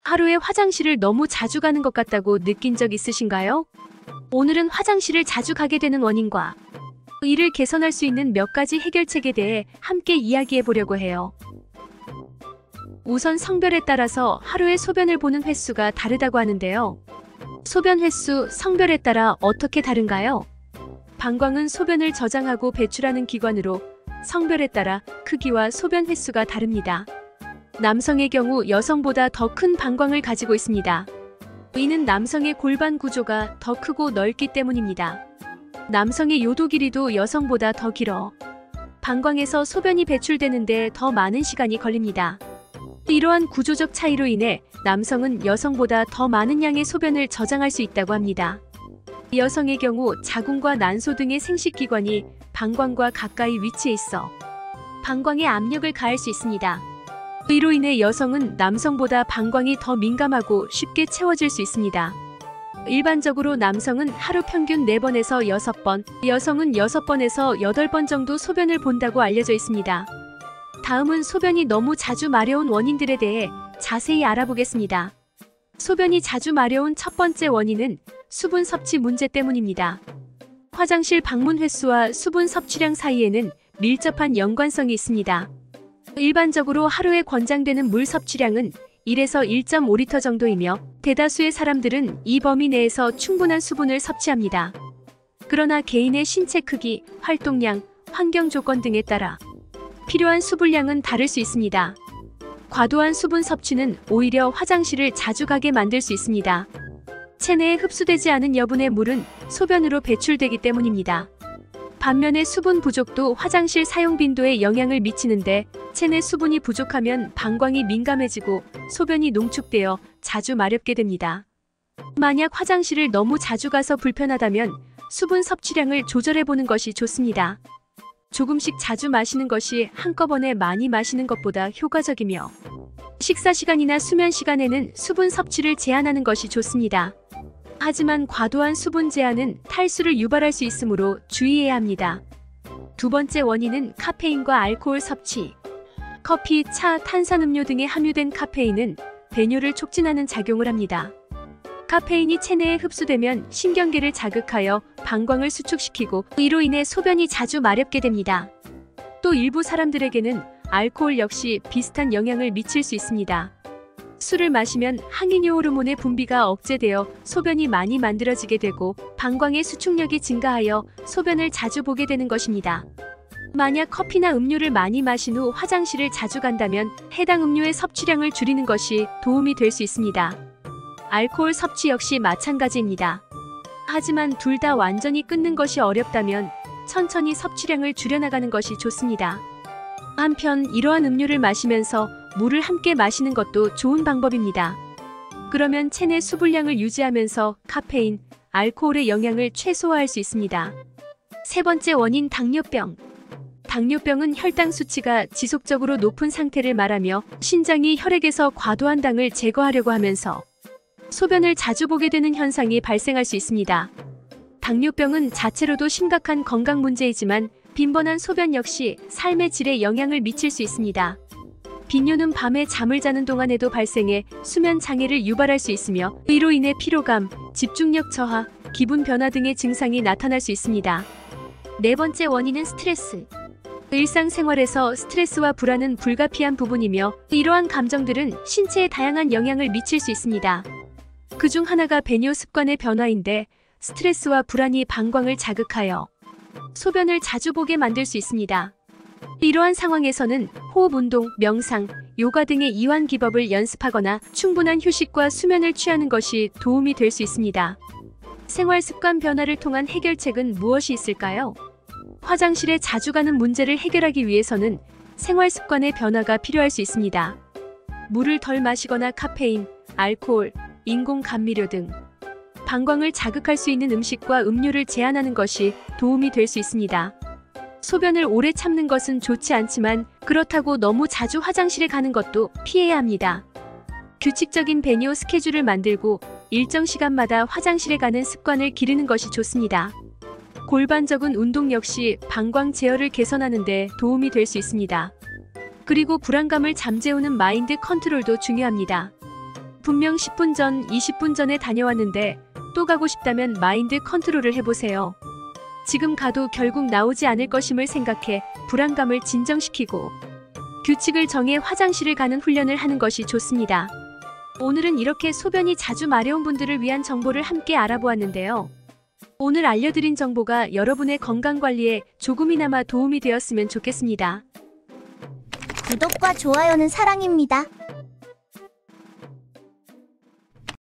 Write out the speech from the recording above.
하루에 화장실을 너무 자주 가는 것 같다고 느낀 적 있으신가요? 오늘은 화장실을 자주 가게 되는 원인과 이를 개선할 수 있는 몇 가지 해결책에 대해 함께 이야기해 보려고 해요. 우선 성별에 따라서 하루에 소변을 보는 횟수가 다르다고 하는데요. 소변 횟수, 성별에 따라 어떻게 다른가요? 방광은 소변을 저장하고 배출하는 기관으로 성별에 따라 크기와 소변 횟수가 다릅니다. 남성의 경우 여성보다 더 큰 방광을 가지고 있습니다. 이는 남성의 골반 구조가 더 크고 넓기 때문입니다. 남성의 요도 길이도 여성보다 더 길어 방광에서 소변이 배출되는데 더 많은 시간이 걸립니다. 이러한 구조적 차이로 인해 남성은 여성보다 더 많은 양의 소변을 저장할 수 있다고 합니다. 여성의 경우 자궁과 난소 등의 생식기관이 방광과 가까이 위치해 있어 방광에 압력을 가할 수 있습니다. 이로 인해 여성은 남성보다 방광이 더 민감하고 쉽게 채워질 수 있습니다. 일반적으로 남성은 하루 평균 4번에서 6번, 여성은 6번에서 8번 정도 소변을 본다고 알려져 있습니다. 다음은 소변이 너무 자주 마려운 원인들에 대해 자세히 알아보겠습니다. 소변이 자주 마려운 첫 번째 원인은 수분 섭취 문제 때문입니다. 화장실 방문 횟수와 수분 섭취량 사이에는 밀접한 연관성이 있습니다. 일반적으로 하루에 권장되는 물 섭취량은 1에서 1.5리터 정도이며 대다수의 사람들은 이 범위 내에서 충분한 수분을 섭취합니다. 그러나 개인의 신체 크기, 활동량, 환경 조건 등에 따라 필요한 수분량은 다를 수 있습니다. 과도한 수분 섭취는 오히려 화장실을 자주 가게 만들 수 있습니다. 체내에 흡수되지 않은 여분의 물은 소변으로 배출되기 때문입니다. 반면에 수분 부족도 화장실 사용 빈도에 영향을 미치는데 체내 수분이 부족하면 방광이 민감해지고 소변이 농축되어 자주 마렵게 됩니다. 만약 화장실을 너무 자주 가서 불편하다면 수분 섭취량을 조절해보는 것이 좋습니다. 조금씩 자주 마시는 것이 한꺼번에 많이 마시는 것보다 효과적이며 식사 시간이나 수면 시간에는 수분 섭취를 제한하는 것이 좋습니다. 하지만 과도한 수분 제한은 탈수를 유발할 수 있으므로 주의해야 합니다. 두 번째 원인은 카페인과 알코올 섭취. 커피, 차, 탄산음료 등에 함유된 카페인은 배뇨를 촉진하는 작용을 합니다. 카페인이 체내에 흡수되면 신경계를 자극하여 방광을 수축시키고 이로 인해 소변이 자주 마렵게 됩니다. 또 일부 사람들에게는 알코올 역시 비슷한 영향을 미칠 수 있습니다. 술을 마시면 항이뇨 호르몬의 분비가 억제되어 소변이 많이 만들어지게 되고 방광의 수축력이 증가하여 소변을 자주 보게 되는 것입니다. 만약 커피나 음료를 많이 마신 후 화장실을 자주 간다면 해당 음료의 섭취량을 줄이는 것이 도움이 될 수 있습니다. 알코올 섭취 역시 마찬가지입니다. 하지만 둘 다 완전히 끊는 것이 어렵다면 천천히 섭취량을 줄여나가는 것이 좋습니다. 한편 이러한 음료를 마시면서 물을 함께 마시는 것도 좋은 방법입니다. 그러면 체내 수분량을 유지하면서 카페인, 알코올의 영향을 최소화할 수 있습니다. 세 번째 원인 당뇨병. 당뇨병은 혈당 수치가 지속적으로 높은 상태를 말하며 신장이 혈액에서 과도한 당을 제거하려고 하면서 소변을 자주 보게 되는 현상이 발생할 수 있습니다. 당뇨병은 자체로도 심각한 건강 문제이지만 빈번한 소변 역시 삶의 질에 영향을 미칠 수 있습니다. 빈뇨는 밤에 잠을 자는 동안에도 발생해 수면 장애를 유발할 수 있으며 이로 인해 피로감, 집중력 저하, 기분 변화 등의 증상이 나타날 수 있습니다. 네 번째 원인은 스트레스. 일상생활에서 스트레스와 불안은 불가피한 부분이며 이러한 감정들은 신체에 다양한 영향을 미칠 수 있습니다. 그중 하나가 배뇨 습관의 변화인데 스트레스와 불안이 방광을 자극하여 소변을 자주 보게 만들 수 있습니다. 이러한 상황에서는 호흡 운동, 명상, 요가 등의 이완 기법을 연습하거나 충분한 휴식과 수면을 취하는 것이 도움이 될 수 있습니다. 생활 습관 변화를 통한 해결책은 무엇이 있을까요? 화장실에 자주 가는 문제를 해결하기 위해서는 생활 습관의 변화가 필요할 수 있습니다. 물을 덜 마시거나 카페인, 알코올, 인공 감미료 등 방광을 자극할 수 있는 음식과 음료를 제한하는 것이 도움이 될 수 있습니다. 소변을 오래 참는 것은 좋지 않지만 그렇다고 너무 자주 화장실에 가는 것도 피해야 합니다. 규칙적인 배뇨 스케줄을 만들고 일정 시간마다 화장실에 가는 습관을 기르는 것이 좋습니다. 골반적인 운동 역시 방광 제어를 개선하는 데 도움이 될 수 있습니다. 그리고 불안감을 잠재우는 마인드 컨트롤도 중요합니다. 분명 10분 전, 20분 전에 다녀왔는데 또 가고 싶다면 마인드 컨트롤을 해보세요. 지금 가도 결국 나오지 않을 것임을 생각해 불안감을 진정시키고 규칙을 정해 화장실을 가는 훈련을 하는 것이 좋습니다. 오늘은 이렇게 소변이 자주 마려운 분들을 위한 정보를 함께 알아보았는데요. 오늘 알려드린 정보가 여러분의 건강관리에 조금이나마 도움이 되었으면 좋겠습니다. 구독과 좋아요는 사랑입니다.